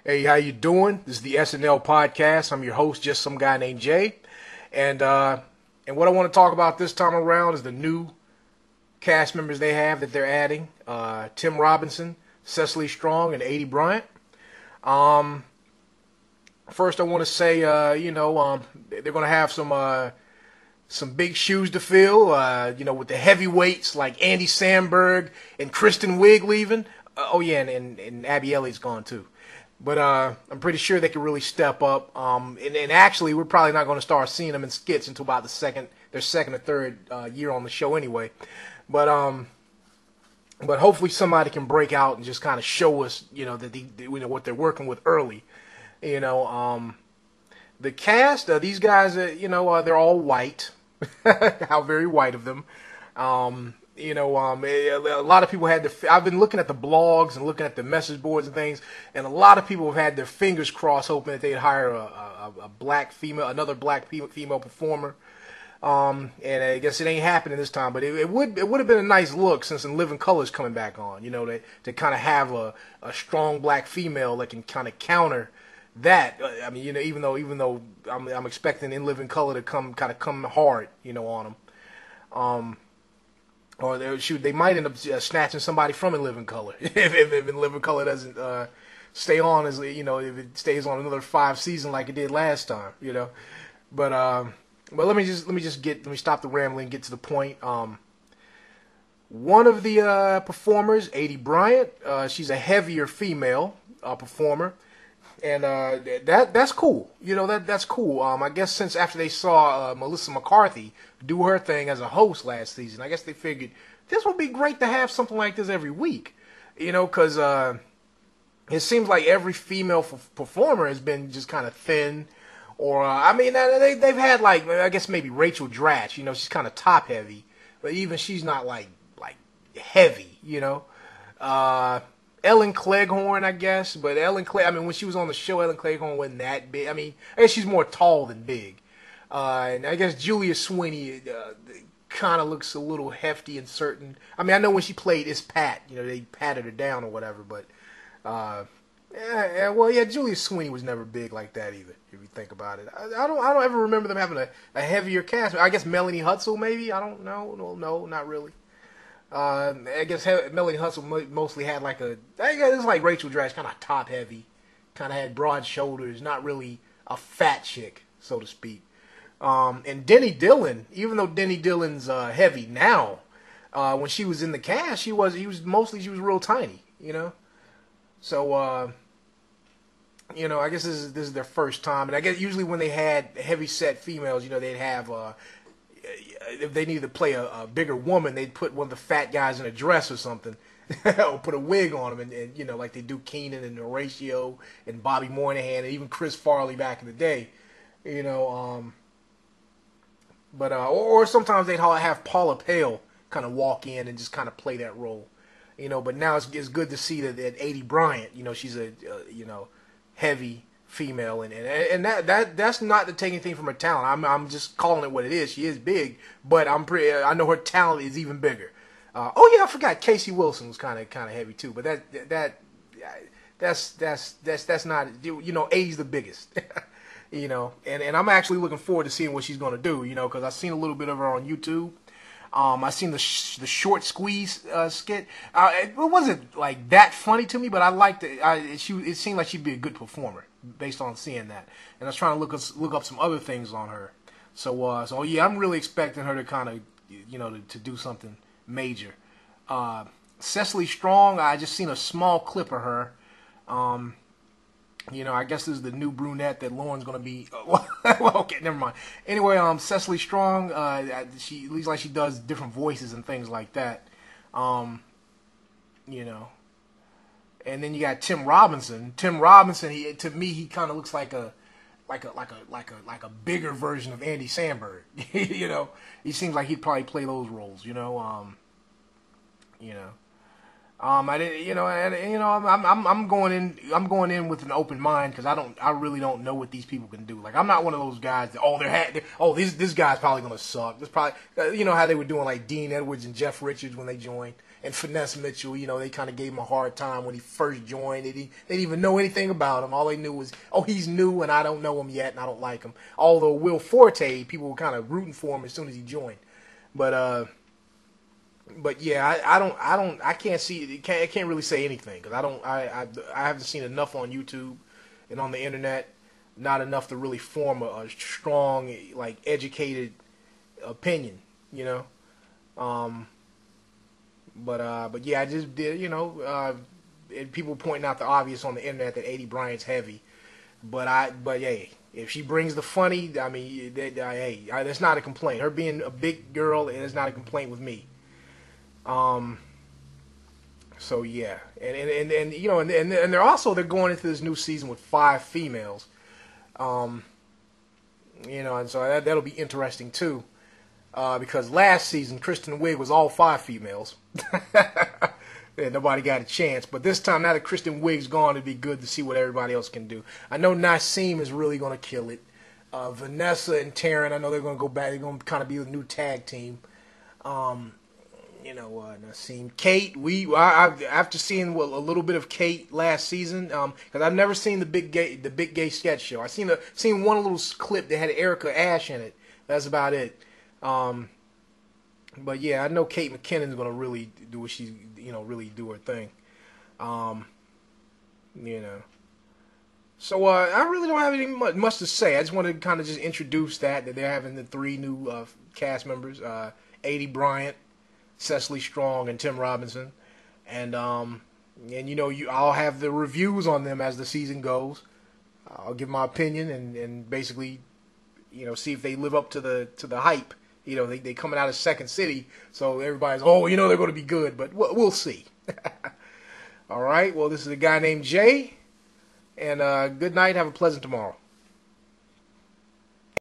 Hey, how you doing? This is the SNL podcast. I'm your host, just some guy named Jay. And what I want to talk about this time around is the new cast members they have that they're adding. Tim Robinson, Cecily Strong, and Aidy Bryant. First, I want to say, they're going to have some big shoes to fill, with the heavyweights like Andy Samberg and Kristen Wiig leaving. And Abby Elliott's gone too. But I'm pretty sure they can really step up. And actually, we're probably not going to start seeing them in skits until about their second or third year on the show anyway. But hopefully somebody can break out and just kind of show us, what they're working with early. The cast, these guys, they're all white. How very white of them. A lot of people had I've been looking at the blogs and looking at the message boards and things, and a lot of people have had their fingers crossed, hoping that they'd hire another black female performer. And I guess it ain't happening this time, but it would have been a nice look since In Living Color is coming back on. To kind of have a strong black female that can kind of counter that. Even though I'm expecting In Living Color to come hard, on them. Or they might end up snatching somebody from In Living Color if In Living Color doesn't stay on if it stays on another 5 seasons like it did last time, But let me stop the rambling and get to the point. One of the performers, Aidy Bryant, she's a heavier female performer. And that's cool. That's cool. I guess since after they saw Melissa McCarthy do her thing as a host last season, I guess they figured this would be great to have something like this every week. Because it seems like every female performer has been just kind of thin. Or, they've had, I guess maybe Rachel Dratch. She's kind of top heavy. But even she's not, like heavy, Ellen Cleghorne, I guess, but when she was on the show, Ellen Cleghorne wasn't that big. I guess she's more tall than big. And I guess Julia Sweeney kind of looks a little hefty in certain. I know when she played It's Pat, they patted her down or whatever, but Julia Sweeney was never big like that either. If you think about it, I don't ever remember them having a heavier cast. I guess Melanie Hutsell, maybe. I don't know. No, not really. I guess Melanie Hutsell mostly had I guess it's like Rachel Dratch, kind of top heavy, kind of had broad shoulders, not really a fat chick, so to speak. And Denny Dillon, even though Denny Dillon's heavy now, when she was in the cast, she was real tiny, So I guess this is their first time, and I guess usually when they had heavy set females, they'd have if they needed to play a bigger woman, they'd put one of the fat guys in a dress or something, or put a wig on him, and like they do Kenan and Horatio and Bobby Moynihan and even Chris Farley back in the day, But or sometimes they'd have Paula Pell kind of walk in and just kind of play that role, But now it's good to see that Aidy Bryant, she's a heavy female, and that's not to take anything from her talent. I'm just calling it what it is. She is big, but I know her talent is even bigger. I forgot Casey Wilson was kind of heavy too, but that's not, Aidy's the biggest, and I'm actually looking forward to seeing what she's gonna do, because I've seen a little bit of her on YouTube. I seen the short squeeze skit. It wasn't like that funny to me, but I liked it. It seemed like she'd be a good performer based on seeing that. And I was trying to look up some other things on her. So yeah, I'm really expecting her to kind of to do something major. Cecily Strong, I just seen a small clip of her. I guess this is the new brunette that Lorne's going to be. Well, okay, never mind. Anyway, Cecily Strong, she looks like she does different voices and things like that. And then you got Tim Robinson. Tim Robinson, to me, he kind of looks like a bigger version of Andy Samberg. He seems like he'd probably play those roles. I didn't, I'm going in with an open mind because I really don't know what these people can do. Like, I'm not one of those guys that, this guy's probably gonna suck. This probably, how they were doing like Dean Edwards and Jeff Richards when they joined, and Finesee Mitchell, they kind of gave him a hard time when he first joined. They didn't even know anything about him. All they knew was, oh, he's new and I don't know him yet and I don't like him. Although Will Forte, people were kind of rooting for him as soon as he joined. But yeah, I can't really say anything because I haven't seen enough on YouTube and on the internet, not enough to really form a strong, like, educated opinion, But yeah, I just did, and people pointing out the obvious on the internet that Aidy Bryant's heavy, but hey, if she brings the funny, I mean, hey, that's not a complaint. Her being a big girl is not a complaint with me. So yeah, and they're going into this new season with 5 females, and so that'll be interesting too. Because last season, Kristen Wiig was all 5 females. Yeah, nobody got a chance. But this time, now that Kristen Wiig's gone, it'd be good to see what everybody else can do. I know Nasim is really going to kill it. Vanessa and Taran, I know they're going to go back. They're going to kind of be a new tag team. Nasim. Kate, after seeing a little bit of Kate last season, because I've never seen the big gay sketch show. I seen one little clip that had Erica Ash in it. That's about it. But yeah, I know Kate McKinnon's gonna really do what she's, really do her thing. So I really don't have anything much to say. I just want to kind of just introduce that they're having the 3 new cast members: Aidy Bryant, Cecily Strong, and Tim Robinson. And I'll have the reviews on them as the season goes. I'll give my opinion and basically, see if they live up to the hype. They coming out of Second City, so everybody's, they're going to be good, but we'll see. All right, well, this is a guy named Jay, and good night. Have a pleasant tomorrow.